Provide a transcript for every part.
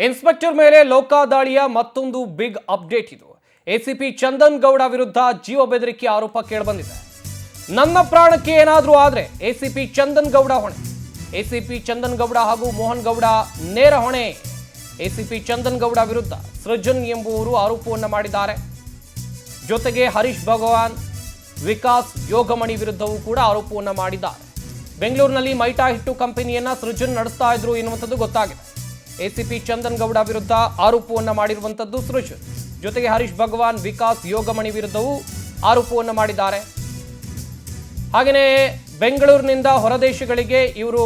Inspector ಮೇಲೆ ಲೋಕಾದಾಳಿಯ ಮತ್ತೊಂದು big update ಇದು. ಎಸಿಪಿ ಚಂದನ್ ಗೌಡ ವಿರುದ್ಧ ಜೀವ ಬೆದರಿಕೆ ಆರೋಪ ಕೇಳಿಬಂದಿದೆ. ನನ್ನ ಪ್ರಾಣಕ್ಕೆ ಏನಾದರೂ ಆದ್ರೆ ಎಸಿಪಿ ಚಂದನ್ ಗೌಡ ಹೊಣೆ. ಎಸಿಪಿ ಚಂದನ್ ಗೌಡ ಹಾಗೂ ಮೋಹನ್ ಗೌಡ ನೇರ ಹೊಣೆ. ಎಸಿಪಿ ಚಂದನ್ ಗೌಡ ವಿರುದ್ಧ ಸೃಜನ್ ಎಂಬುವರು ಆರೋಪವನ್ನು ಮಾಡಿದ್ದಾರೆ. ಜೊತೆಗೆ ಹರೀಶ್ ಭಗವಾನ್, ವಿಕಾಸ್ ಯೋಗಮಣಿ ವಿರುದ್ಧವೂ ಕೂಡ ಆರೋಪವನ್ನು ಮಾಡಿದ್ದಾರೆ. ಬೆಂಗಳೂರಿನಲ್ಲಿ ಮೈಟಾ ಹಿಟ್ಟು ಕಂಪನಿಯನ್ನ ಸೃಜನ್ ನಡೆಸ್ತಾ ಇದ್ರು ಎನ್ನುವಂಥದ್ದು ಗೊತ್ತಾಗಿದೆ. ಎಸಿಪಿ ಚಂದನ್ ಗೌಡ ವಿರುದ್ಧ ಆರೋಪವನ್ನು ಮಾಡಿರುವಂಥದ್ದು ಸೃಜನ್. ಜೊತೆಗೆ ಹರೀಶ್ ಭಗವಾನ್, ವಿಕಾಸ್ ಯೋಗಮಣಿ ವಿರುದ್ಧವೂ ಆರೋಪವನ್ನು ಮಾಡಿದ್ದಾರೆ. ಹಾಗೆಯೇ ಬೆಂಗಳೂರಿನಿಂದ ಹೊರದೇಶಗಳಿಗೆ ಇವರು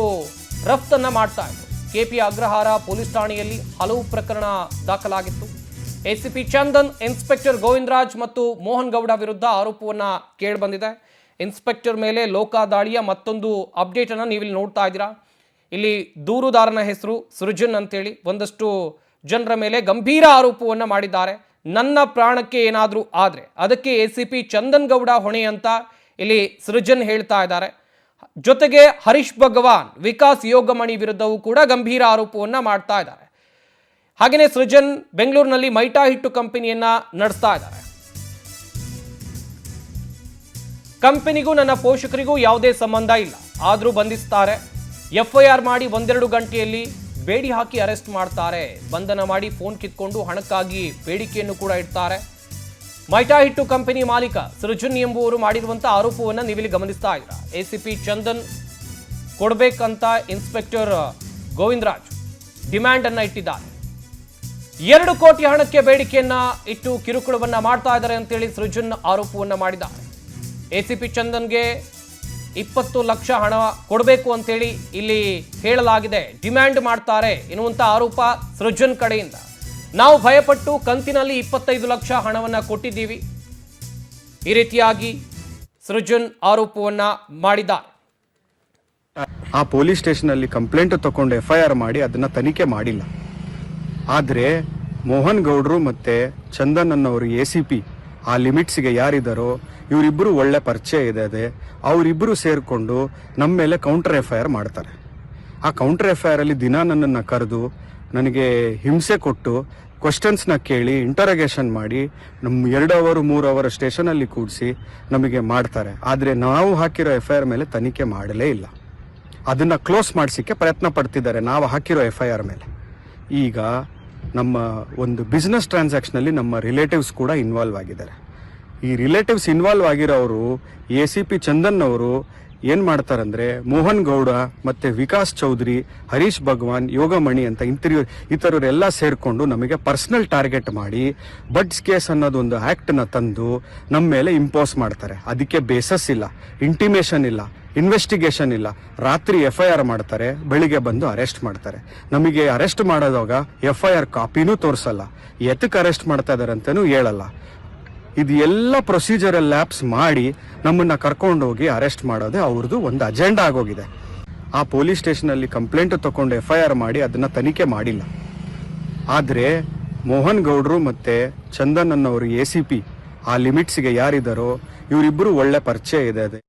ರಫ್ತನ್ನ ಮಾಡ್ತಾ ಇದ್ರು. ಕೆಪಿ ಅಗ್ರಹಾರ ಪೊಲೀಸ್ ಠಾಣೆಯಲ್ಲಿ ಹಲವು ಪ್ರಕರಣ ದಾಖಲಾಗಿತ್ತು. ಎಸಿಪಿ ಚಂದನ್, ಇನ್ಸ್ಪೆಕ್ಟರ್ ಗೋವಿಂದರಾಜ್ ಮತ್ತು ಮೋಹನ್ ಗೌಡ ವಿರುದ್ಧ ಆರೋಪವನ್ನು ಕೇಳಿಬಂದಿದೆ. ಇನ್ಸ್ಪೆಕ್ಟರ್ ಮೇಲೆ ಲೋಕಾದಾಳಿಯ ಮತ್ತೊಂದು ಅಪ್ಡೇಟ್ ಅನ್ನು ನೀವಿಲ್ಲಿ ನೋಡ್ತಾ ಇದ್ದೀರಾ. ಇಲ್ಲಿ ದೂರುದಾರನ ಹೆಸರು ಸೃಜನ್ ಅಂತೇಳಿ ಒಂದಷ್ಟು ಜನರ ಮೇಲೆ ಗಂಭೀರ ಆರೋಪವನ್ನು ಮಾಡಿದ್ದಾರೆ. ನನ್ನ ಪ್ರಾಣಕ್ಕೆ ಏನಾದರೂ ಆದರೆ ಅದಕ್ಕೆ ಎಸಿಪಿ ಚಂದನ್ ಗೌಡ ಹೊಣೆ ಅಂತ ಇಲ್ಲಿ ಸೃಜನ್ ಹೇಳ್ತಾ ಇದ್ದಾರೆ. ಜೊತೆಗೆ ಹರೀಶ್ ಭಗವಾನ್, ವಿಕಾಸ್ ಯೋಗಮಣಿ ವಿರುದ್ಧವೂ ಕೂಡ ಗಂಭೀರ ಆರೋಪವನ್ನು ಮಾಡ್ತಾ ಇದ್ದಾರೆ. ಹಾಗೆಯೇ ಸೃಜನ್ ಬೆಂಗಳೂರಿನಲ್ಲಿ ಮೈಟಾ ಹಿಟ್ಟು ಕಂಪನಿಯನ್ನ ನಡೆಸ್ತಾ ಇದ್ದಾರೆ. ಕಂಪನಿಗೂ ನನ್ನ ಪೋಷಕರಿಗೂ ಯಾವುದೇ ಸಂಬಂಧ ಇಲ್ಲ, ಆದರೂ ಬಂಧಿಸ್ತಾರೆ. ಎಫ್ಐಆರ್ ಮಾಡಿ ಒಂದೆರಡು ಗಂಟೆಯಲ್ಲಿ ಬೇಡಿ ಹಾಕಿ ಅರೆಸ್ಟ್ ಮಾಡ್ತಾರೆ. ಬಂಧನ ಮಾಡಿ ಫೋನ್ ಕಿತ್ಕೊಂಡು ಹಣಕ್ಕಾಗಿ ಬೇಡಿಕೆಯನ್ನು ಕೂಡ ಇಡ್ತಾರೆ. ಮೈಟಾ ಹಿಟ್ಟು ಕಂಪನಿ ಮಾಲೀಕ ಸೃಜನ್ ಎಂಬುವರು ಮಾಡಿರುವಂಥ ಆರೋಪವನ್ನು ನೀವಿಲ್ಲಿ ಗಮನಿಸ್ತಾ ಇದ್ದೀರಾ. ಎಸಿಪಿ ಚಂದನ್ ಕೊಡಬೇಕಂತ ಇನ್ಸ್ಪೆಕ್ಟರ್ ಗೋವಿಂದರಾಜ್ ಡಿಮ್ಯಾಂಡ್ ಅನ್ನ ಇಟ್ಟಿದ್ದಾರೆ. 2 ಕೋಟಿ ಹಣಕ್ಕೆ ಬೇಡಿಕೆಯನ್ನ ಇಟ್ಟು ಕಿರುಕುಳವನ್ನ ಮಾಡ್ತಾ ಇದ್ದಾರೆ ಅಂತೇಳಿ ಸೃಜನ್ ಆರೋಪವನ್ನು ಮಾಡಿದ್ದಾರೆ. ಎಸಿಪಿ ಚಂದನ್ಗೆ 20 ಲಕ್ಷ ಹಣ ಕೊಡಬೇಕು ಅಂತೇಳಿ ಇಲ್ಲಿ ಹೇಳಲಾಗಿದೆ. ಡಿಮ್ಯಾಂಡ್ ಮಾಡ್ತಾರೆ ಎನ್ನುವಂಥ ಆರೋಪ ಸೃಜನ್ ಕಡೆಯಿಂದ. ನಾವು ಭಯಪಟ್ಟು ಕಂತಿನಲ್ಲಿ 25 ಲಕ್ಷ ಹಣವನ್ನು ಕೊಟ್ಟಿದ್ದೀವಿ, ಈ ರೀತಿಯಾಗಿ ಸೃಜನ್ ಆರೋಪವನ್ನ ಮಾಡಿದ್ದಾರೆ. ಆ ಪೊಲೀಸ್ ಸ್ಟೇಷನಲ್ಲಿ ಕಂಪ್ಲೇಂಟ್ ತಗೊಂಡು ಎಫ್ಐಆರ್ ಮಾಡಿ ಅದನ್ನ ತನಿಖೆ ಮಾಡಿಲ್ಲ. ಆದರೆ ಮೋಹನ್ ಗೌಡ್ರು ಮತ್ತೆ ಚಂದನ್ ಅನ್ನೋರು ಎಸಿಪಿ ಆ ಲಿಮಿಟ್ಸ್ಗೆ ಯಾರಿದ್ದಾರೋ ಇವರಿಬ್ಬರು ಒಳ್ಳೆ ಪರಿಚಯ ಇದೆ. ಅವರಿಬ್ಬರು ಸೇರಿಕೊಂಡು ನಮ್ಮ ಮೇಲೆ ಕೌಂಟರ್ ಎಫ್ಐಆರ್ ಮಾಡ್ತಾರೆ. ಆ ಕೌಂಟರ್ ಎಫ್ಐಆರ್ ಅಲ್ಲಿ ದಿನ ನನ್ನನ್ನು ಕರೆದು ನನಗೆ ಹಿಂಸೆ ಕೊಟ್ಟು ಕ್ವಶನ್ಸ್ನ ಕೇಳಿ ಇಂಟರೋಗೇಷನ್ ಮಾಡಿ ನಮ್ಮ 2 ಅವರ್ 3 ಅವರ್ ಸ್ಟೇಷನಲ್ಲಿ ಕೂಡಿಸಿ ನಮಗೆ ಮಾಡ್ತಾರೆ. ಆದರೆ ನಾವು ಹಾಕಿರೋ ಎಫ್ಐಆರ್ ಮೇಲೆ ತನಿಖೆ ಮಾಡಲೇ ಇಲ್ಲ. ಅದನ್ನು ಕ್ಲೋಸ್ ಮಾಡಿಸಿಕ್ಕೆ ಪ್ರಯತ್ನ ಪಡ್ತಿದ್ದಾರೆ ನಾವು ಹಾಕಿರೋ ಎಫ್ಐಆರ್ ಮೇಲೆ. ಈಗ ನಮ್ಮ ಒಂದು ಬಿಸ್ನೆಸ್ ಟ್ರಾನ್ಸಾಕ್ಷನಲ್ಲಿ ನಮ್ಮ ರಿಲೇಟಿವ್ಸ್ ಕೂಡ ಇನ್ವಾಲ್ವ್ ಆಗಿದ್ದಾರೆ. ಈ ರಿಲೇಟಿವ್ಸ್ ಇನ್ವಾಲ್ವ್ ಆಗಿರೋರು ಎಸಿಪಿ ಚಂದನ್ ಅವರು ಏನು ಮಾಡ್ತಾರಂದ್ರೆ ಮೋಹನ್ ಗೌಡ ಮತ್ತೆ ವಿಕಾಸ್ ಚೌಧರಿ, ಹರೀಶ್ ಭಗವಾನ್, ಯೋಗಮಣಿ ಅಂತ ಇತರರೆಲ್ಲ ಸೇರಿಕೊಂಡು ನಮಗೆ ಪರ್ಸನಲ್ ಟಾರ್ಗೆಟ್ ಮಾಡಿ ಬಡ್ಸ್ ಕೇಸ್ ಅನ್ನೋದು ಒಂದು ಆ್ಯಕ್ಟನ್ನ ತಂದು ನಮ್ಮ ಮೇಲೆ ಇಂಪೋಸ್ ಮಾಡ್ತಾರೆ. ಅದಕ್ಕೆ ಬೇಸಸ್ ಇಲ್ಲ, ಇಂಟಿಮೇಷನ್ ಇಲ್ಲ, ಇನ್ವೆಸ್ಟಿಗೇಷನ್ ಇಲ್ಲ. ರಾತ್ರಿ ಎಫ್ಐಆರ್ ಮಾಡ್ತಾರೆ, ಬೆಳಿಗ್ಗೆ ಬಂದು ಅರೆಸ್ಟ್ ಮಾಡ್ತಾರೆ. ನಮಗೆ ಅರೆಸ್ಟ್ ಮಾಡೋದಾಗ ಎಫ್ಐಆರ್ ಕಾಪಿನೂ ತೋರಿಸಲ್ಲ, ಎತ್ತಕ್ಕೆ ಅರೆಸ್ಟ್ ಮಾಡ್ತಾ ಇದ್ದಾರೆ ಅಂತಲೂ ಹೇಳಲ್ಲ. ಇದು ಎಲ್ಲ ಪ್ರೊಸೀಜರಲ್ ಲ್ಯಾಪ್ಸ್ ಮಾಡಿ ನಮ್ಮನ್ನ ಕರ್ಕೊಂಡು ಹೋಗಿ ಅರೆಸ್ಟ್ ಮಾಡೋದೇ ಅವ್ರದ್ದು ಒಂದು ಅಜೆಂಡಾ ಆಗೋಗಿದೆ. ಆ ಪೊಲೀಸ್ ಸ್ಟೇಷನಲ್ಲಿ ಕಂಪ್ಲೇಂಟ್ ತಗೊಂಡು ಎಫ್ಐಆರ್ ಮಾಡಿ ಅದನ್ನ ತನಿಖೆ ಮಾಡಿಲ್ಲ. ಆದರೆ ಮೋಹನ್ ಗೌಡ್ರು ಮತ್ತೆ ಚಂದನ್ ಅನ್ನೋರು ಎಸಿಪಿ ಆ ಲಿಮಿಟ್ಸ್ಗೆ ಯಾರಿದ್ದಾರೋ ಇವರಿಬ್ಬರು ಒಳ್ಳೆ ಪರಿಚಯ ಇದೆ.